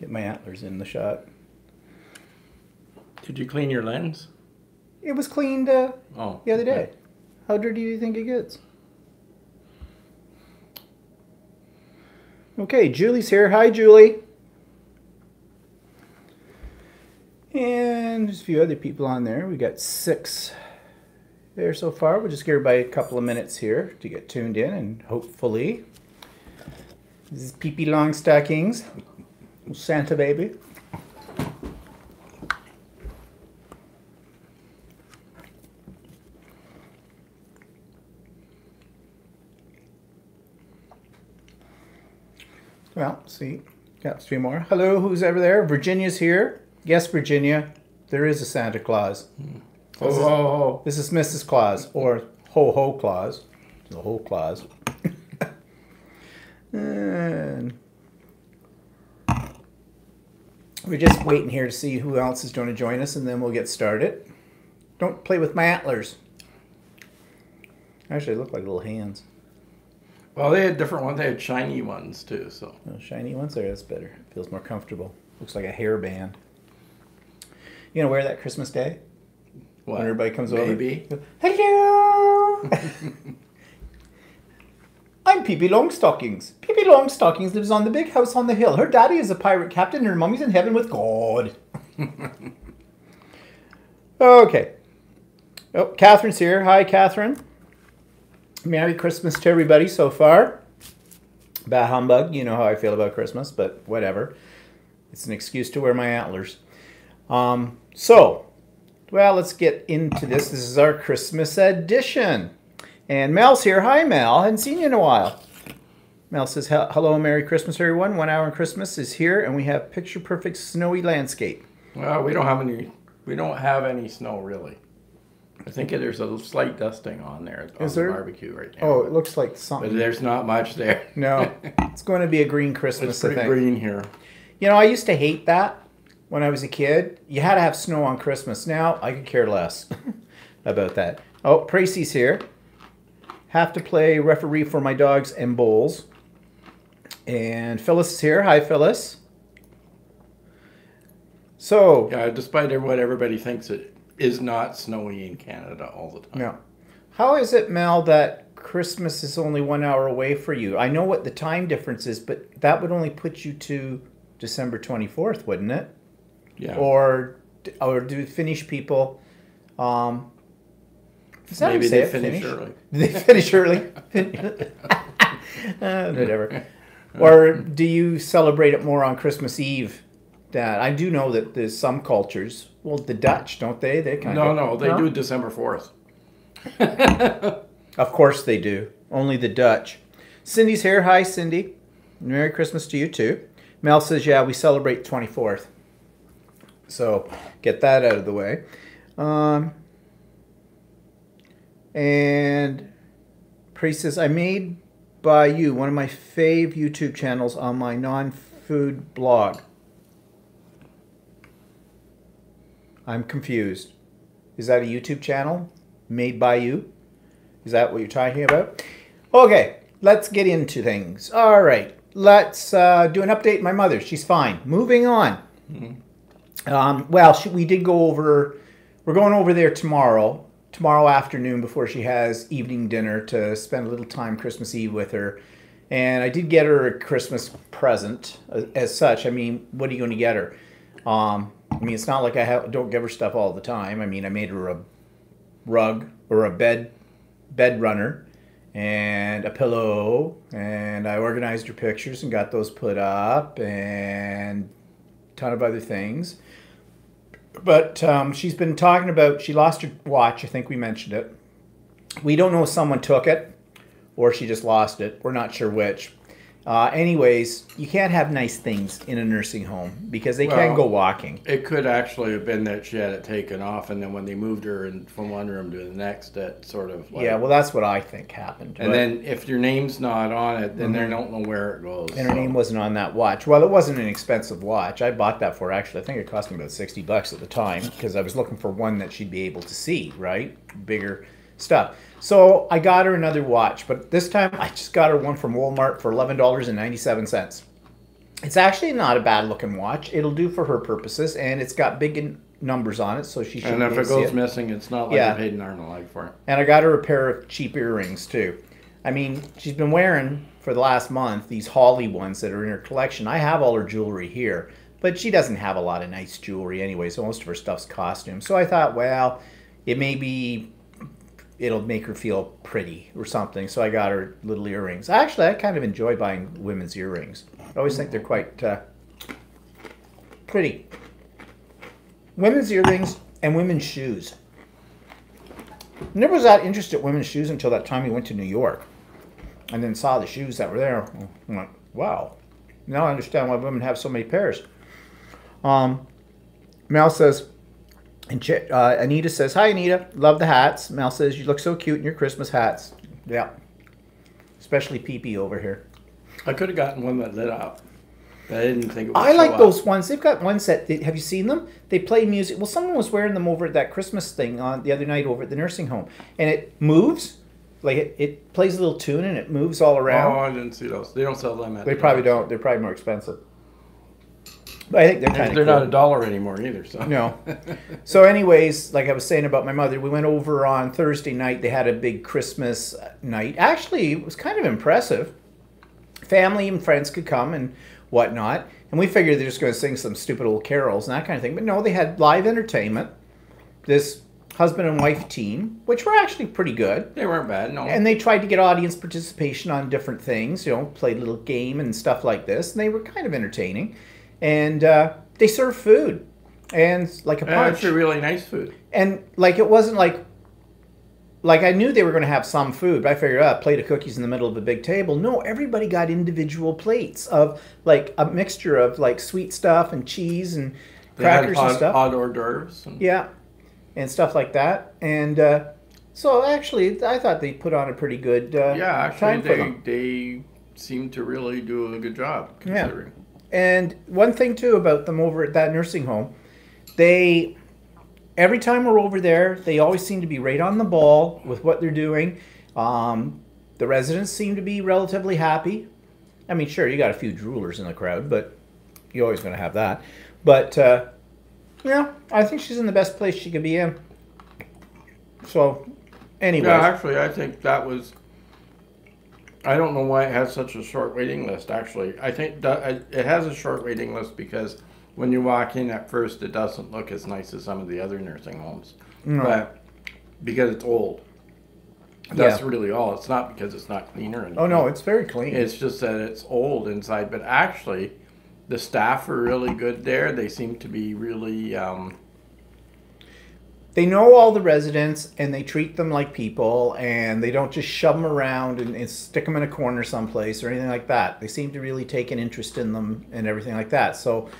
Get my antlers in the shot. Did you clean your lens? It was cleaned the other day. Okay. How dirty do you think it gets? Okay, Julie's here. Hi, Julie. And there's a few other people on there. We got 6 there so far. We'll just give everybody a couple of minutes here to get tuned in, and hopefully this is Pee-Pee Longstockings, Santa baby. Well, see, got 3 more. Hello, who's over there? Virginia's here. Yes, Virginia, there is a Santa Claus. Ho, ho, ho. This is Mrs. Claus, or Ho Ho Claus. The Ho Claus. And we're just waiting here to see who else is going to join us, and then we'll get started. Don't play with my antlers. Actually, they look like little hands. Well, they had different ones. They had shiny ones too. So Oh, shiny ones there, that's better. Feels more comfortable. Looks like a hairband. You gonna wear that Christmas Day? what? When everybody comes Maybe. over? Hello! I'm Pee-Pee Longstockings. Pee-Pee Longstockings lives on the big house on the hill. Her daddy is a pirate captain and her mummy's in heaven with God. Okay. Oh, Catherine's here. Hi, Catherine. Merry Christmas to everybody so far. Bah humbug. You know how I feel about Christmas, but whatever. It's an excuse to wear my antlers. Well, let's get into this. This is our Christmas edition. And Mel's here. Hi, Mel. Hadn't seen you in a while. Mel says, hello, Merry Christmas, everyone. 1 hour on Christmas is here, and we have picture-perfect snowy landscape. Well, we don't have any. We don't have any snow really. I think there's a slight dusting on there on the barbecue right now. Oh, it looks like something. But there's not much there. No, it's going to be a green Christmas, It's pretty I think. green here. You know, I used to hate that when I was a kid. You had to have snow on Christmas. Now, I could care less about that. Oh, Tracy's here. Have to play referee for my dogs and bowls. And Phyllis is here. Hi, Phyllis. So, Yeah, despite what everybody thinks, it is not snowy in Canada all the time. no. How is it, Mel, that Christmas is only 1 hour away for you? I know what the time difference is, but that would only put you to December 24th, wouldn't it? Yeah. Or do Finnish people... is that how you Maybe say they it, finish Finnish? early. They finish early. Whatever. Or do you celebrate it more on Christmas Eve? Dad, I do know that there's some cultures. Well, the Dutch, don't they? They kind of. No, they do December 4th. Of course they do. Only the Dutch. Cindy's here. Hi, Cindy. Merry Christmas to you too. Mel says, yeah, we celebrate 24th. So get that out of the way. And Priest says, I made by you one of my fave YouTube channels on my non-food blog. I'm confused. Is that a YouTube channel made by you? Is that what you're talking about? Okay, let's get into things. All right, let's do an update. My mother, she's fine. Moving on. We did go over, we're going over there tomorrow afternoon before she has evening dinner to spend a little time Christmas Eve with her. And I did get her a Christmas present as such. I mean, what are you going to get her? I mean, it's not like I don't give her stuff all the time. I mean, I made her a rug or a bed runner and a pillow, and I organized her pictures and got those put up, and a ton of other things. But she's been talking about, she lost her watch. I think we mentioned it. We don't know if someone took it or she just lost it. We're not sure which. Anyways, you can't have nice things in a nursing home because they can't go walking. It could actually have been that she had it taken off, and then when they moved her from one room to the next, that sort of like... Yeah, well, that's what I think happened. And then if your name's not on it, then they don't know where it goes. And her name wasn't on that watch. Well, it wasn't an expensive watch. I bought that for her, actually. I think it cost me about $60 at the time because I was looking for one that she'd be able to see, right? Bigger stuff. So I got her another watch, but this time I just got her one from Walmart for $11.97. It's actually not a bad looking watch. It'll do for her purposes, and it's got big numbers on it, so she should. And if it goes missing, it's not like I paid an arm and a leg for it. And I got her a pair of cheap earrings too. I mean, she's been wearing for the last month these Holly ones that are in her collection. I have all her jewelry here, but she doesn't have a lot of nice jewelry anyway, so most of her stuff's costume. So I thought, well, it'll make her feel pretty or something. So I got her little earrings. Actually, I kind of enjoy buying women's earrings. I always think they're quite pretty. Women's earrings and women's shoes. Never was that interested in women's shoes until that time we went to New York. And then saw the shoes that were there. I'm like, wow. Now I understand why women have so many pairs. Mel says, Anita says, hi Anita, love the hats. Mel says, you look so cute in your Christmas hats. Yeah. Especially Pee-Pee over here. I could have gotten one that lit up. But I didn't think it would I like those ones. They've got ones that, have you seen them? They play music. Well, someone was wearing them over at that Christmas thing on the other night over at the nursing home. And it moves. Like it plays a little tune and it moves all around. Oh, I didn't see those. They don't sell them at They probably don't. They're probably more expensive. But I think they're kind of They're not $1 anymore either. So no. So anyways, like I was saying about my mother, we went over on Thursday night. They had a big Christmas night. Actually, it was kind of impressive. Family and friends could come and whatnot. And we figured they're just going to sing some stupid old carols and that kind of thing. But no, they had live entertainment. This husband and wife team, which were actually pretty good. They weren't bad, no. And they tried to get audience participation on different things, you know, played a little game and stuff like this. And they were kind of entertaining. And they served food. And like a punch. It's a really nice food. And like it wasn't like I knew they were going to have some food, but I figured a plate of cookies in the middle of a big table. No, everybody got individual plates of like a mixture of like sweet stuff and cheese and crackers and stuff. Odd hors d'oeuvres. Yeah, and stuff like that. And so actually, I thought they put on a pretty good time for them. They seem to really do a good job considering. Yeah. And one thing too about them over at that nursing home, every time we're over there, they always seem to be right on the ball with what they're doing. The residents seem to be relatively happy. I mean, sure, you got a few droolers in the crowd, but you're always going to have that. But, yeah, I think she's in the best place she could be in. So, anyway. Yeah, actually, I think that was... I don't know why it has such a short waiting list, actually. I think it has a short waiting list because... when you walk in at first, it doesn't look as nice as some of the other nursing homes. No. But because it's old. That's really all. It's not because it's not cleaner. And oh, no, it's very clean. It's just that it's old inside. But actually, the staff are really good there. They seem to be really... They know all the residents, and they treat them like people, and they don't just shove them around and stick them in a corner someplace or anything like that. They seem to really take an interest in them and everything like that. So...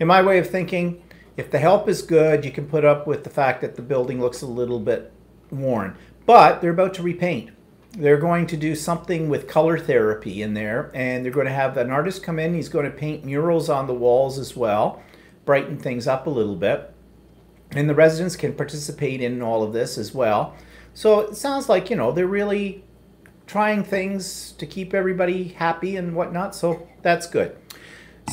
in my way of thinking, if the help is good, you can put up with the fact that the building looks a little bit worn. But they're about to repaint. They're going to do something with color therapy in there, and they're going to have an artist come in. He's going to paint murals on the walls as well, brighten things up a little bit. And the residents can participate in all of this as well. So it sounds like, you know, they're really trying things to keep everybody happy and whatnot, so that's good.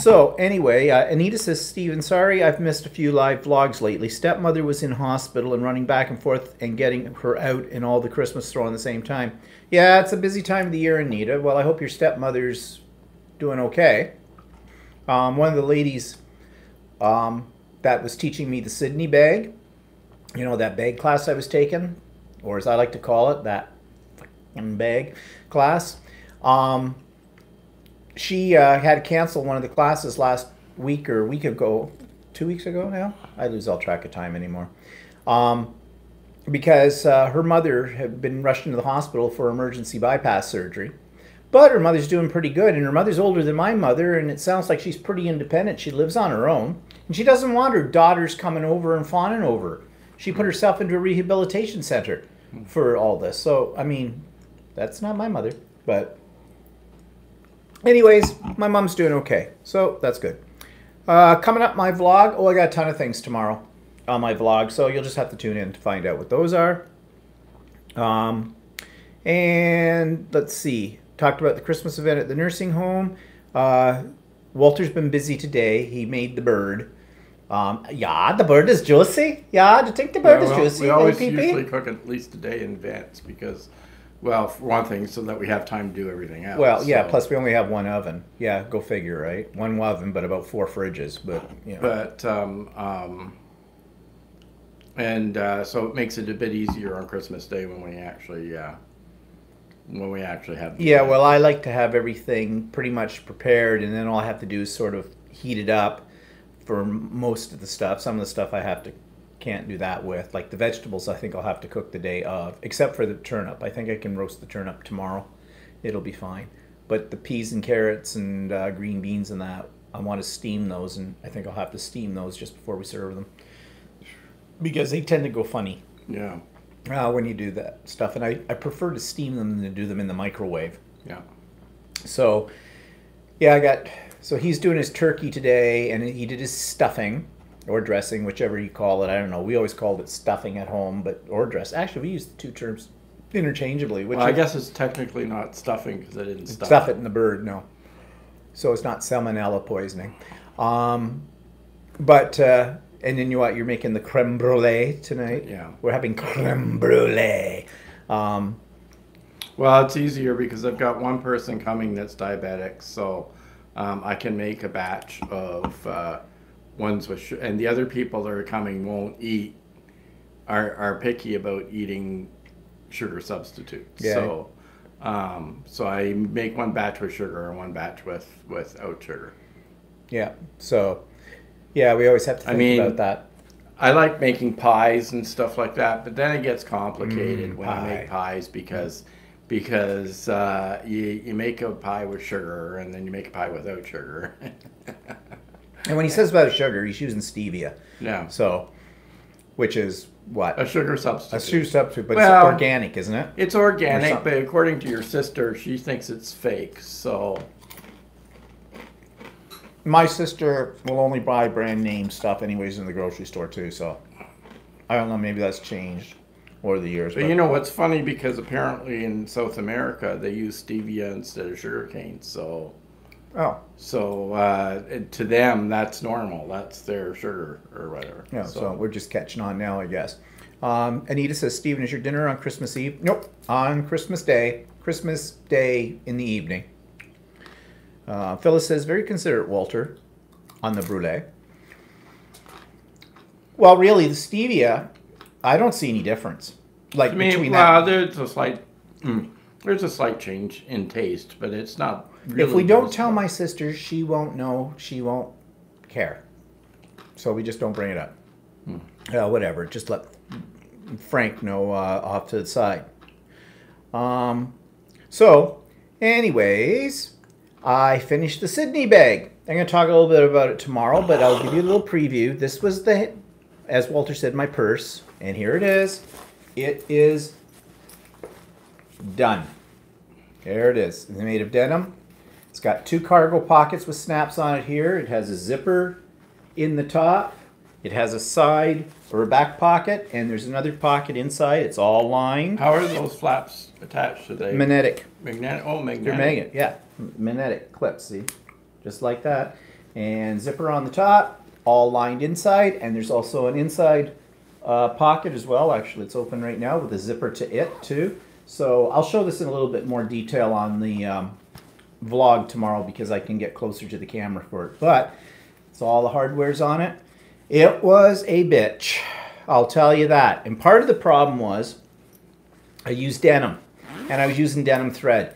So anyway, Anita says, Steven, sorry I've missed a few live vlogs lately. Stepmother was in hospital and running back and forth and getting her out and all the Christmas throw on the same time. Yeah, it's a busy time of the year, Anita. Well, I hope your stepmother's doing okay. One of the ladies that was teaching me the Sydney bag, you know, that bag class I was taking, or as I like to call it, that bag class, she had to cancel one of the classes last week or a week ago, 2 weeks ago now? I lose all track of time anymore. Because her mother had been rushed into the hospital for emergency bypass surgery. But her mother's doing pretty good, and her mother's older than my mother, and it sounds like she's pretty independent. She lives on her own, and she doesn't want her daughters coming over and fawning over her. She put herself into a rehabilitation center for all this. So, I mean, that's not my mother, but... anyways, my mom's doing okay, so that's good. Coming up, my vlog. Oh, I got a ton of things tomorrow on my vlog, so you'll just have to tune in to find out what those are. And let's see. Talked about the Christmas event at the nursing home. Walter's been busy today. He made the bird. Yeah, the bird is juicy. Yeah, do you think the bird is juicy? We always APP? usually cook at least a day in advance because, well, for one thing, so that we have time to do everything else. Well, yeah, so. plus we only have one oven. Yeah, go figure, right? One oven, but about 4 fridges. But, you know. But, so it makes it a bit easier on Christmas Day when we actually have. Yeah, well, I like to have everything pretty much prepared, and then all I have to do is sort of heat it up for most of the stuff. Some of the stuff can't do that with. Like the vegetables, I think I'll have to cook the day of, except for the turnip. I think I can roast the turnip tomorrow. It'll be fine. But the peas and carrots and green beans and that, I want to steam those, and I think I'll have to steam those just before we serve them. Because they tend to go funny. Yeah. When you do that stuff. And I prefer to steam them than to do them in the microwave. Yeah. So, yeah, so he's doing his turkey today, and he did his stuffing, or dressing, whichever you call it. I don't know. We always called it stuffing at home, or dress. Actually, we use the two terms interchangeably. Well, I guess it's technically not stuffing because I didn't stuff it in the bird, no. So it's not salmonella poisoning. And then you're making the creme brulee tonight? Yeah. We're having creme brulee. Well, it's easier because I've got one person coming that's diabetic, so I can make a batch of ones with and the other people that are coming won't eat, are picky about eating sugar substitutes. Yeah. So I make one batch with sugar and one batch without sugar. Yeah. So, yeah, we always have to think about that. I like making pies and stuff like that, but then it gets complicated when I make pies because you make a pie with sugar and then you make a pie without sugar. And when he says about sugar, he's using stevia. Yeah. So, which is what? A sugar substitute. A sugar substitute, but it's organic, isn't it? It's organic, but according to your sister, she thinks it's fake. So. My sister will only buy brand name stuff anyways in the grocery store too, so I don't know, maybe that's changed over the years. But you know what's funny, because apparently in South America they use stevia instead of sugar cane, so to them that's normal. That's their sugar or whatever. Yeah, so we're just catching on now, I guess. Anita says, Stephen, is your dinner on Christmas Eve? Nope, on Christmas Day in the evening. Phyllis says, very considerate, Walter, on the brulee. Well, really, the stevia, I don't see any difference. Like between that. There's a slight change in taste, but it's not really. If we don't tell my sister, she won't know. She won't care. So we just don't bring it up. Whatever. Just let Frank know off to the side. So, anyways, I finished the Sydney bag. I'm going to talk a little bit about it tomorrow, but I'll give you a little preview. This was as Walter said, my purse. And here it is. It is done. There it is. It's made of denim. It's got 2 cargo pockets with snaps on it here. It has a zipper in the top. It has a side or a back pocket, and there's another pocket inside. It's all lined. How are those flaps attached to? Magnetic. Magnetic. Oh, magnetic. They're magnet. Yeah, magnetic clips. See, just like that. And zipper on the top, all lined inside, and there's also an inside pocket as well. Actually, it's open right now with a zipper to it too. So I'll show this in a little bit more detail on the vlog tomorrow because I can get closer to the camera for it. But it's all the hardware's on it. It was a bitch, I'll tell you that. And part of the problem was I used denim, and I was using denim thread.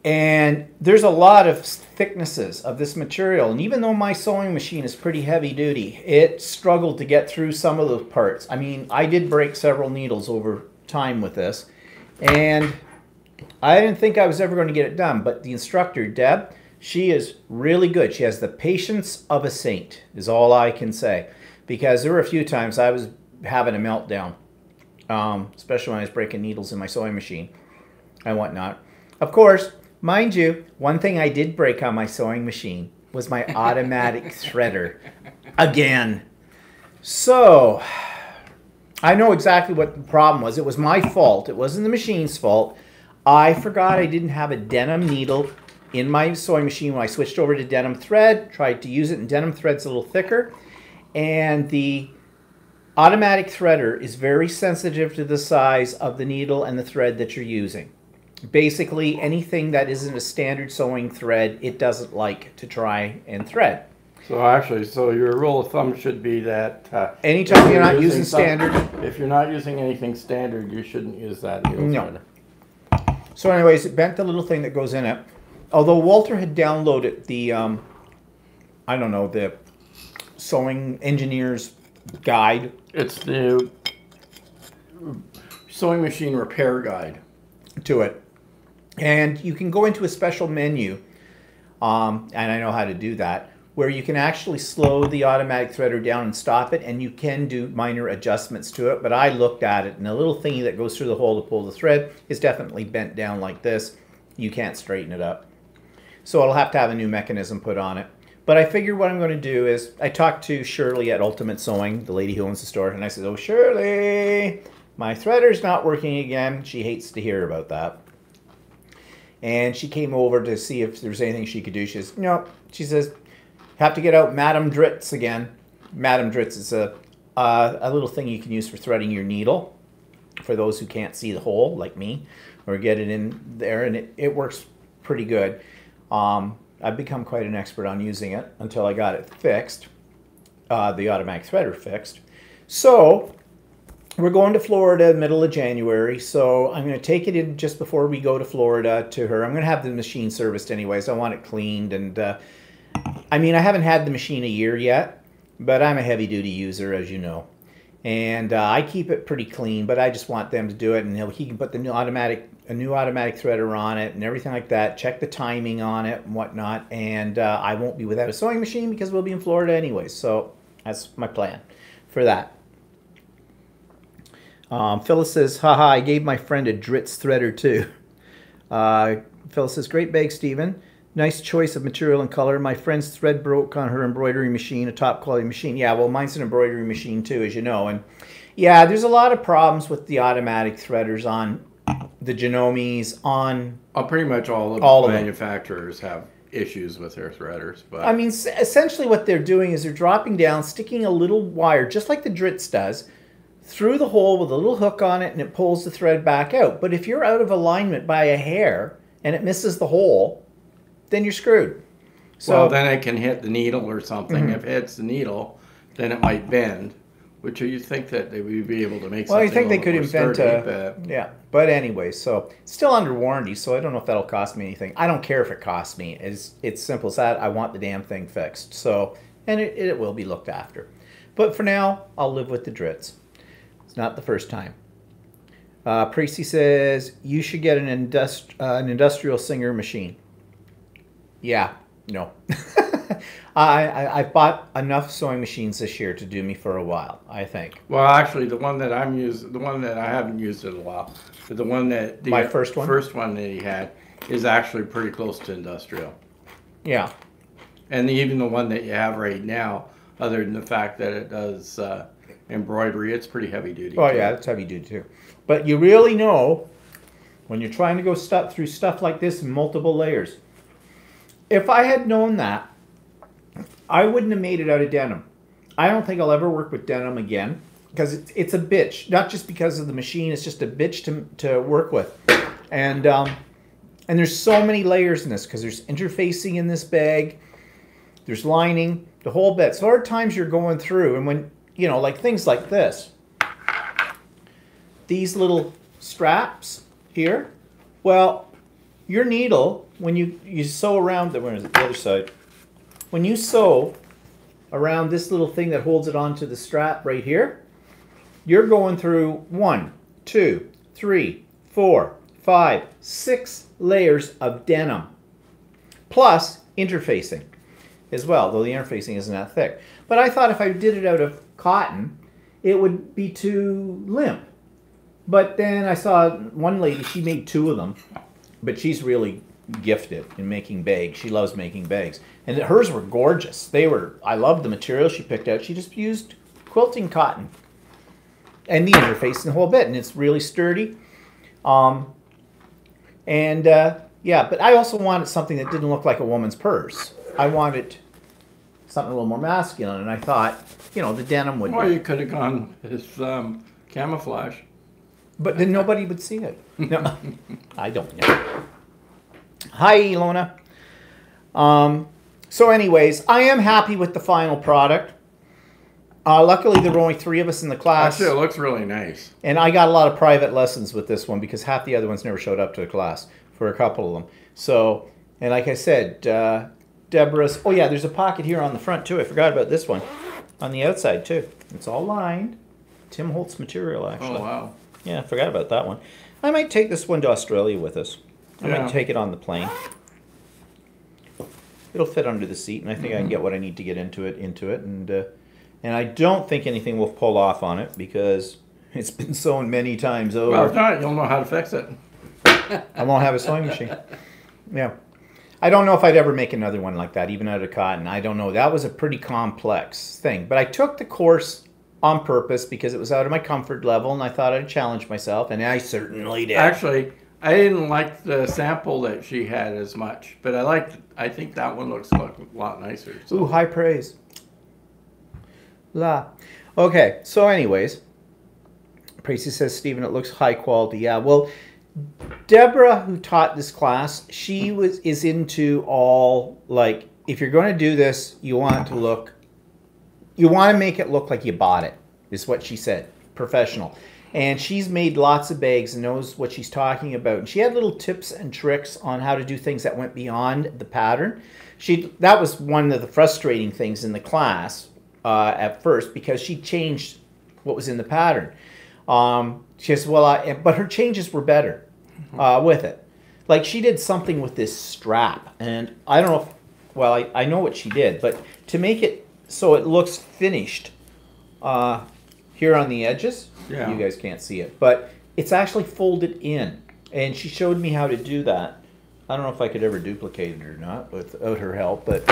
And there's a lot of thicknesses of this material. And even though my sewing machine is pretty heavy duty, it struggled to get through some of those parts. I mean, I did break several needles over time with this. And I didn't think I was ever going to get it done. But the instructor, Deb, she is really good. She has the patience of a saint, is all I can say. Because there were a few times I was having a meltdown. Especially when I was breaking needles in my sewing machine and whatnot. Of course, mind you, one thing I did break on my sewing machine was my automatic threader. Again. So, I know exactly what the problem was. It was my fault. It wasn't the machine's fault. I forgot I didn't have a denim needle in my sewing machine when I switched over to denim thread, tried to use it, and denim thread's a little thicker. And the automatic threader is very sensitive to the size of the needle and the thread that you're using. Basically, anything that isn't a standard sewing thread, it doesn't like to try and thread. So actually, so your rule of thumb should be that anytime you're not using standard, if you're not using anything standard, you shouldn't use that needle threader. So anyways, it bent the little thing that goes in it. Although Walter had downloaded the, I don't know, the sewing engineer's guide. It's the sewing machine repair guide to it. And you can go into a special menu, and I know how to do that, where you can actually slow the automatic threader down and stop it, and you can do minor adjustments to it. But I looked at it, and the little thingy that goes through the hole to pull the thread is definitely bent down like this. You can't straighten it up. So I'll have to have a new mechanism put on it. But I figured what I'm going to do is, I talked to Shirley at Ultimate Sewing, the lady who owns the store, and I said, "Oh, Shirley, my threader's not working again." She hates to hear about that. And she came over to see if there was anything she could do. She says, "No." She says, "Have to get out Madame Dritz again." Madame Dritz is a little thing you can use for threading your needle, for those who can't see the hole, like me, or get it in there, and it works pretty good. I've become quite an expert on using it until I got it fixed, the automatic threader fixed. So we're going to Florida middle of January, so I'm going to take it in just before we go to Florida to her. I'm going to have the machine serviced anyways. I want it cleaned, and I mean, I haven't had the machine a year yet, but I'm a heavy-duty user, as you know. And I keep it pretty clean, but I just want them to do it, and he can put the new automatic threader on it and everything like that, check the timing on it and whatnot, and I won't be without a sewing machine because we'll be in Florida anyways, so that's my plan for that. Phyllis says, "Haha, I gave my friend a Dritz threader too." Phyllis says, "Great bag, Stephen. Nice choice of material and color. My friend's thread broke on her embroidery machine, a top quality machine." Yeah, well, mine's an embroidery machine too, as you know. And yeah, there's a lot of problems with the automatic threaders on the Janomis, on... pretty much all the manufacturers have issues with their threaders. But I mean, essentially what they're doing is they're dropping down, sticking a little wire, just like the Dritz does, through the hole with a little hook on it, and it pulls the thread back out. But if you're out of alignment by a hair and it misses the hole, then you're screwed. So, well, then it can hit the needle or something. If it hits the needle, then it might bend, which you think that they would be able to make something. Well, I think they could invent sturdy, yeah. But anyway, so it's still under warranty, so I don't know if that'll cost me anything. I don't care if it costs me. It's simple as that. I want the damn thing fixed. So, and it will be looked after. But for now, I'll live with the Dritz. It's not the first time. Precy says, "You should get an industrial Singer machine." Yeah, no. I've bought enough sewing machines this year to do me for a while, I think. Well, actually, the one that I haven't used it a lot, but the one that my first one that he had is actually pretty close to industrial. Yeah. And even the one that you have right now, other than the fact that it does embroidery, it's pretty heavy duty. Oh yeah, it's heavy duty too. But you really know when you're trying to go through stuff like this in multiple layers. If I had known that, I wouldn't have made it out of denim. I don't think I'll ever work with denim again because it's a bitch. Not just because of the machine, it's just a bitch to work with. And there's so many layers in this because there's interfacing in this bag, there's lining, the whole bit. So there are times you're going through, and when, you know, like things like this, these little straps here, well, your needle, when you sew around where is it, the other side, when you sew around this little thing that holds it onto the strap right here, you're going through 1, 2, 3, 4, 5, 6 layers of denim, plus interfacing as well, though the interfacing isn't that thick. But I thought if I did it out of cotton, it would be too limp. But then I saw one lady, she made 2 of them, but she's really gifted in making bags. She loves making bags. And hers were gorgeous. I loved the material she picked out. She just used quilting cotton. And the interface and the whole bit. And it's really sturdy. You Yeah, but I also wanted something that didn't look like a woman's purse. I wanted something a little more masculine, and I thought, you know, the denim would Well, be. you could have gone with camouflage. But then nobody would see it. No, I don't know. Hi, Ilona. So anyways, I am happy with the final product. Luckily, there were only 3 of us in the class. Actually, it looks really nice. And I got a lot of private lessons with this one because half the other ones never showed up to the class for a couple of them. So, and like I said, Deborah's, oh yeah, there's a pocket here on the front too. I forgot about this one. On the outside too. It's all lined. Tim Holtz material, actually. Oh, wow. Yeah, I forgot about that one. I might take this one to Australia with us. I might take it on the plane. It'll fit under the seat, and I think I can get what I need to get into it, and I don't think anything will pull off on it because it's been sewn many times over. Well, if not, you'll know how to fix it. I won't have a sewing machine. Yeah. I don't know if I'd ever make another one like that, even out of cotton. I don't know. That was a pretty complex thing. But I took the course on purpose because it was out of my comfort level, and I thought I'd challenge myself, and I certainly did. Actually, I didn't like the sample that she had as much, but I think that one looks a lot nicer. So. Ooh, high praise. La. Okay, so anyways, Tracy says, Stephen, it looks high quality. Yeah, well, Deborah, who taught this class, she is into all, like, if you're going to do this, you want to make it look like you bought it, is what she said. Professional. And she's made lots of bags and knows what she's talking about. And she had little tips and tricks on how to do things that went beyond the pattern. That was one of the frustrating things in the class at first, because she changed what was in the pattern. She says, well, but her changes were better with it. Like, she did something with this strap. And I don't know if, well, I know what she did, but to make it so it looks finished here on the edges, yeah. You guys can't see it, but it's actually folded in. And she showed me how to do that. I don't know if I could ever duplicate it or not without her help, but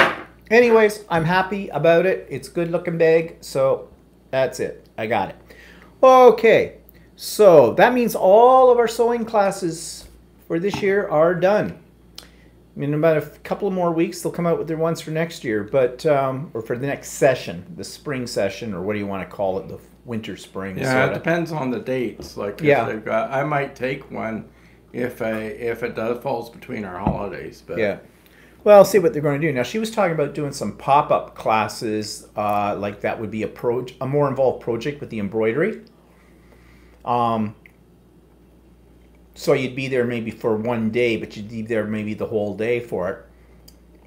anyways, I'm happy about it. It's a good looking bag, so that's it. I got it. Okay, so that means all of our sewing classes for this year are done. In about a couple of more weeks, they'll come out with their ones for next year, but or for the next session, the spring session, or what do you want to call it, the winter spring. Yeah, sorta. it depends on the dates. Like, yeah, if they've got, I might take one if it does falls between our holidays. But yeah, well, I'll see what they're going to do. Now, she was talking about doing some pop-up classes, like that would be a more involved project with the embroidery. So you'd be there maybe for one day, but you'd be there maybe the whole day for it.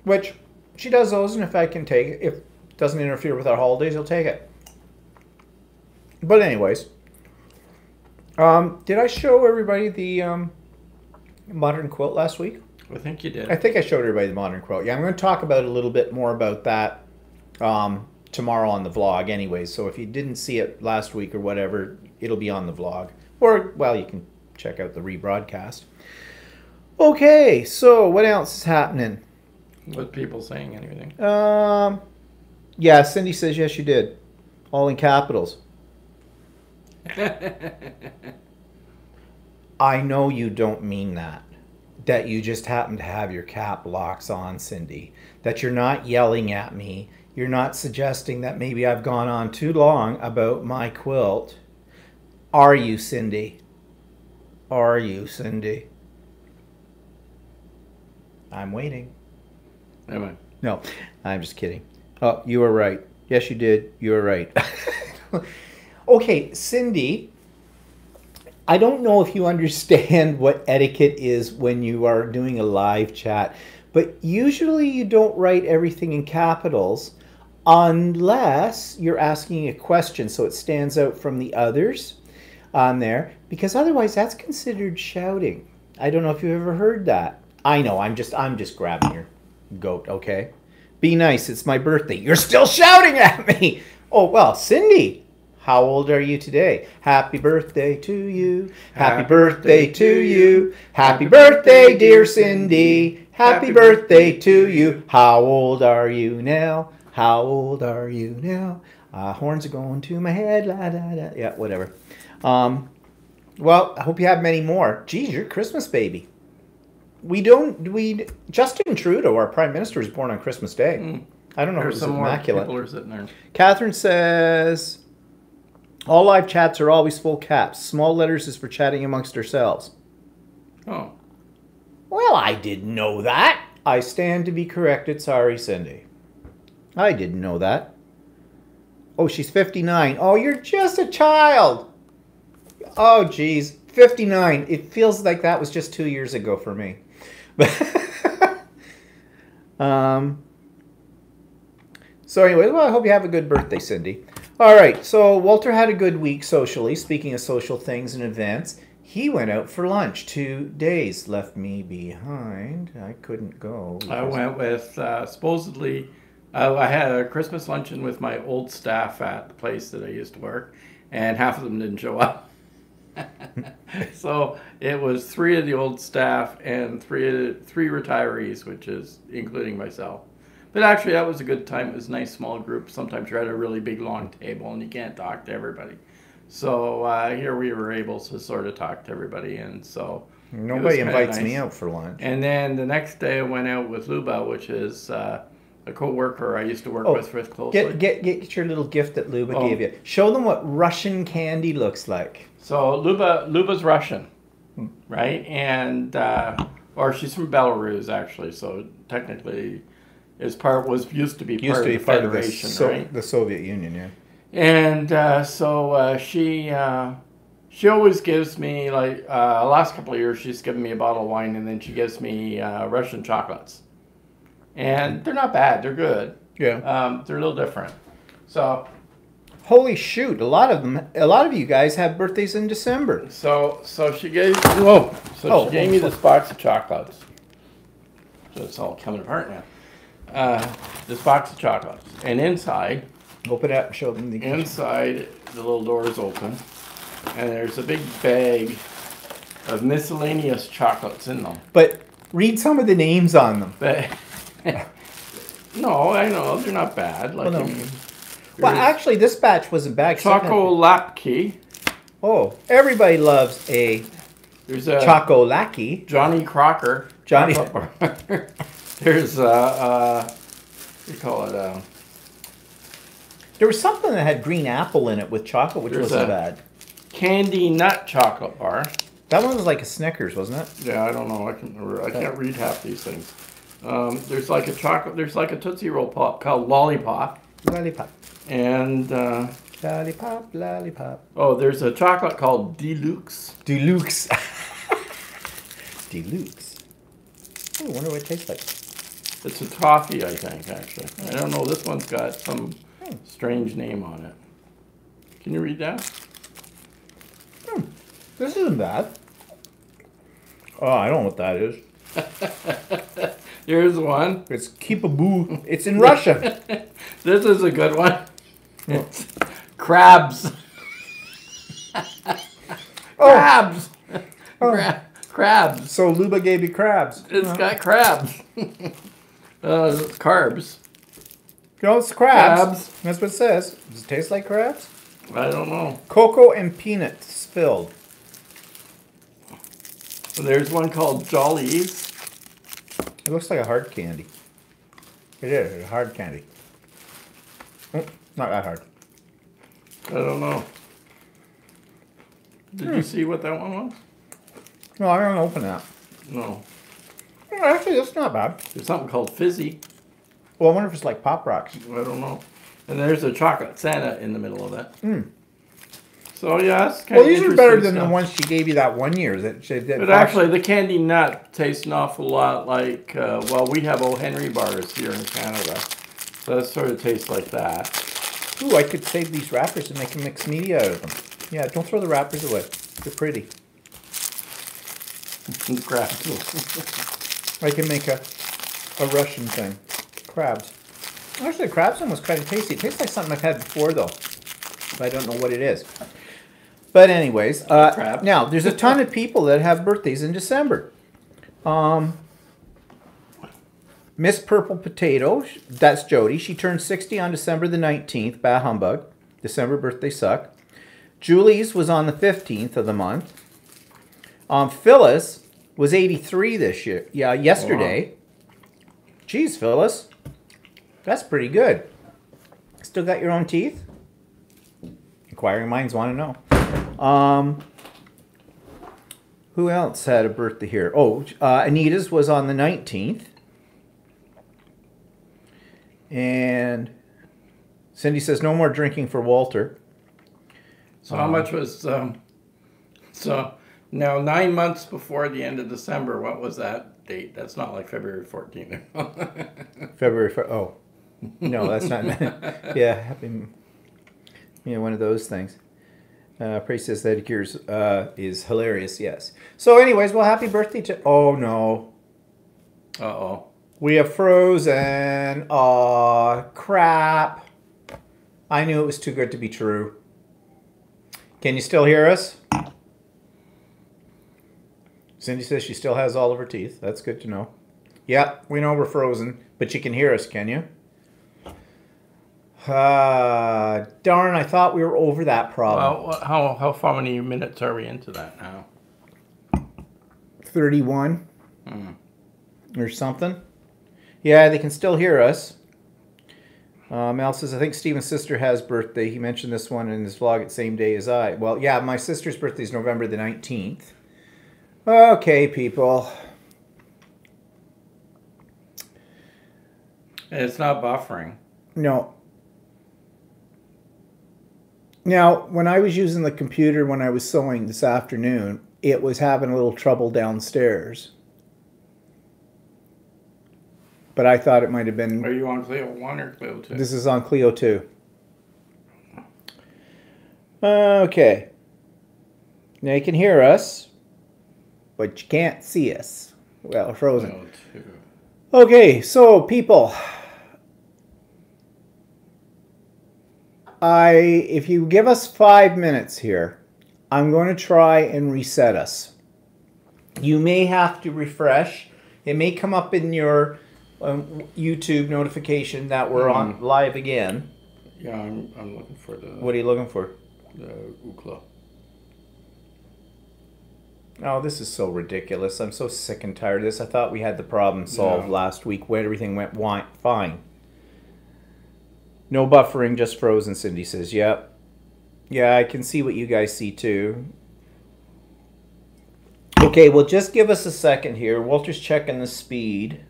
Which she does those, and if I can take it, if it doesn't interfere with our holidays, I'll take it. But anyways, did I show everybody the modern quilt last week? I think you did. I think I showed everybody the modern quilt. Yeah, I'm going to talk about a little bit more about that tomorrow on the vlog anyways. So if you didn't see it last week or whatever, it'll be on the vlog. Or, well, you can check out the rebroadcast. Okay, so what else is happening? What people saying anything? Yeah, Cindy says, yes, you did. All in capitals. I know you don't mean that. That you just happen to have your cap locks on, Cindy. That you're not yelling at me. You're not suggesting that maybe I've gone on too long about my quilt. Are you, Cindy? Are you, Cindy? I'm waiting. Am I? No, I'm just kidding. Oh, you were right. Yes, you did. You were right. Okay, Cindy, I don't know if you understand what etiquette is when you are doing a live chat, but usually you don't write everything in capitals unless you're asking a question so it stands out from the others on there, because otherwise that's considered shouting. I don't know if you've ever heard that. I know, I'm just grabbing your goat, okay? Be nice, it's my birthday. You're still shouting at me! Oh, well, Cindy, how old are you today? Happy birthday to you. Happy birthday to you. Happy birthday, dear Cindy. Happy birthday to you. How old are you now? How old are you now? Horns are going to my head. La, da, da. Yeah, whatever. Well, I hope you have many more. Geez, you're a Christmas baby. Justin Trudeau, our Prime Minister, was born on Christmas Day. I don't know if There's it was some more immaculate. people are sitting there. Catherine says, all live chats are always full caps. Small letters is for chatting amongst ourselves. Oh. Well, I didn't know that. I stand to be corrected. Sorry, Cindy. I didn't know that. Oh, she's 59. Oh, you're just a child. Oh, geez. 59. It feels like that was just 2 years ago for me. So anyway, well, I hope you have a good birthday, Cindy. All right, so Walter had a good week socially. Speaking of social things and events, he went out for lunch. 2 days left me behind. I couldn't go. I went with, supposedly, I had a Christmas luncheon with my old staff at the place that I used to work, and half of them didn't show up. So it was 3 of the old staff and three retirees, which is including myself. But actually, that was a good time. It was a nice small group. Sometimes you're at a really big long table and you can't talk to everybody. So here we were able to sort of talk to everybody, and so nobody invites me out for lunch. And then the next day, I went out with Luba, which is a co-worker I used to work with closely. Get your little gift that Luba gave you. Show them what Russian candy looks like. So Luba's Russian, right? And or she's from Belarus actually. So technically, used to be part of the Federation, right? The Soviet Union, yeah. And so she always gives me, like, the last couple of years, she's given me a bottle of wine, and then she gives me Russian chocolates. And they're not bad. They're good. Yeah. They're a little different. So, holy shoot! A lot of you guys have birthdays in December. So she gave. She gave me this box of chocolates. So it's all coming apart now. This box of chocolates, and inside. Open it up and show them the Inside, the little door is open, and there's a big bag of miscellaneous chocolates in them. But read some of the names on them. But no, I know they're not bad. Like, well, actually, this batch wasn't bad. Choco Lapke. Oh, everybody loves a Choco Lackey. Johnny Crocker. Johnny. There's what do you call it? There was something that had green apple in it with chocolate, which wasn't bad. Candy Nut Chocolate Bar. That one was like a Snickers, wasn't it? Yeah, I don't know. I can't remember. I can't read half these things. There's like a Tootsie Roll pop called Lollipop. Lollipop. And Lollipop. Oh, there's a chocolate called Deluxe. Deluxe. Deluxe. Oh, I wonder what it tastes like. It's a toffee, I think, actually. I don't know. This one's got some strange name on it. Can you read that? This isn't bad. Oh, I don't know what that is. Here's one. It's Keep-a-boo. It's in Russian. This is a good one. It's crabs. Crabs. Crabs. So Luba gave you crabs. It's got crabs. Carbs. No, it's crabs. That's what it says. Does it taste like crabs? I don't know. Cocoa and peanuts spilled. There's one called Jollies. It looks like a hard candy. It is. It's a hard candy. Not that hard. I don't know. Did you see what that one was? No, I don't open that. No. Actually, that's not bad. There's something called Fizzy. Well, I wonder if it's like Pop Rocks. I don't know. And there's a chocolate Santa in the middle of that. So yeah, that's kind of these interesting are better than stuff. the ones she gave you that one year. But actually, the candy nut tastes an awful lot like, we have O. Henry bars here in Canada. So that sort of tastes like that. Ooh, I could save these wrappers and make a mixed media out of them. Yeah, don't throw the wrappers away. They're pretty. Crabs. I can make a Russian thing. Crabs. Actually, the crabs one was kind of tasty. It tastes like something I've had before, though. But I don't know what it is. But anyways, now, there's a ton of people that have birthdays in December. Miss Purple Potato, that's Jody. She turned 60 on December the 19th. Bah humbug. December birthdays suck. Julie's was on the 15th of the month. Phyllis was 83 this year. Yeah, yesterday. Wow. Geez, Phyllis. That's pretty good. Still got your own teeth? Inquiring minds want to know. Who else had a birthday here? Oh, Anita's was on the 19th. And Cindy says, no more drinking for Walter. So how much was... so now 9 months before the end of December, what was that date? That's not like February 14th. February 4th. Oh. No, that's not... yeah, one of those things. Praise says that Gears is hilarious, yes. So anyways, well, happy birthday to... Oh, no. Uh-oh. We have frozen. Aw, crap. I knew it was too good to be true. Can you still hear us? Cindy says she still has all of her teeth. That's good to know. Yeah, we know we're frozen, but you can hear us, can you? Darn, I thought we were over that problem. Well, how far many minutes are we into that now? 31 or something. Yeah, they can still hear us. Mel says, I think Steven's sister has birthday. He mentioned this one in his vlog at same day as I. Well, yeah, my sister's birthday is November the 19th. Okay, people. It's not buffering. No. Now, when I was using the computer when I was sewing this afternoon, it was having a little trouble downstairs. But I thought it might have been... Are you on Clio 1 or Clio 2? This is on Clio 2. Okay. Now you can hear us, but you can't see us. Well, frozen. Clio 2. Okay, so people... if you give us 5 minutes here, I'm going to try and reset us. You may have to refresh. It may come up in your YouTube notification that we're on live again. Yeah, I'm looking for the... What are you looking for? The Ookla. Oh, this is so ridiculous. I'm so sick and tired of this. I thought we had the problem solved last week where everything went fine. No buffering, just frozen, Cindy says. Yep. Yeah, I can see what you guys see too. Okay, well, just give us a second here. Walter's checking the speed.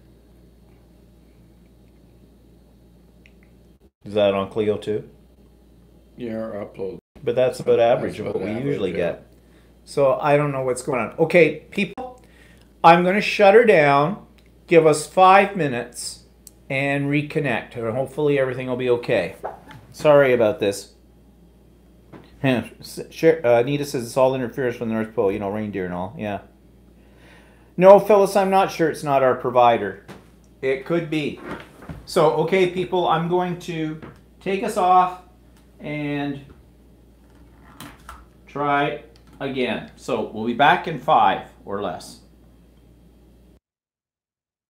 Is that on Clio 2? Yeah, upload. But that's about average of what we usually get. So I don't know what's going on. Okay, people, I'm going to shut her down. Give us 5 minutes. And reconnect, and hopefully everything will be okay. Sorry about this. Anita says it's all interference from the North Pole, you know, reindeer and all. Yeah. No, Phyllis, I'm not sure it's not our provider. It could be. So, okay, people, I'm going to take us off and try again. So we'll be back in 5 or less.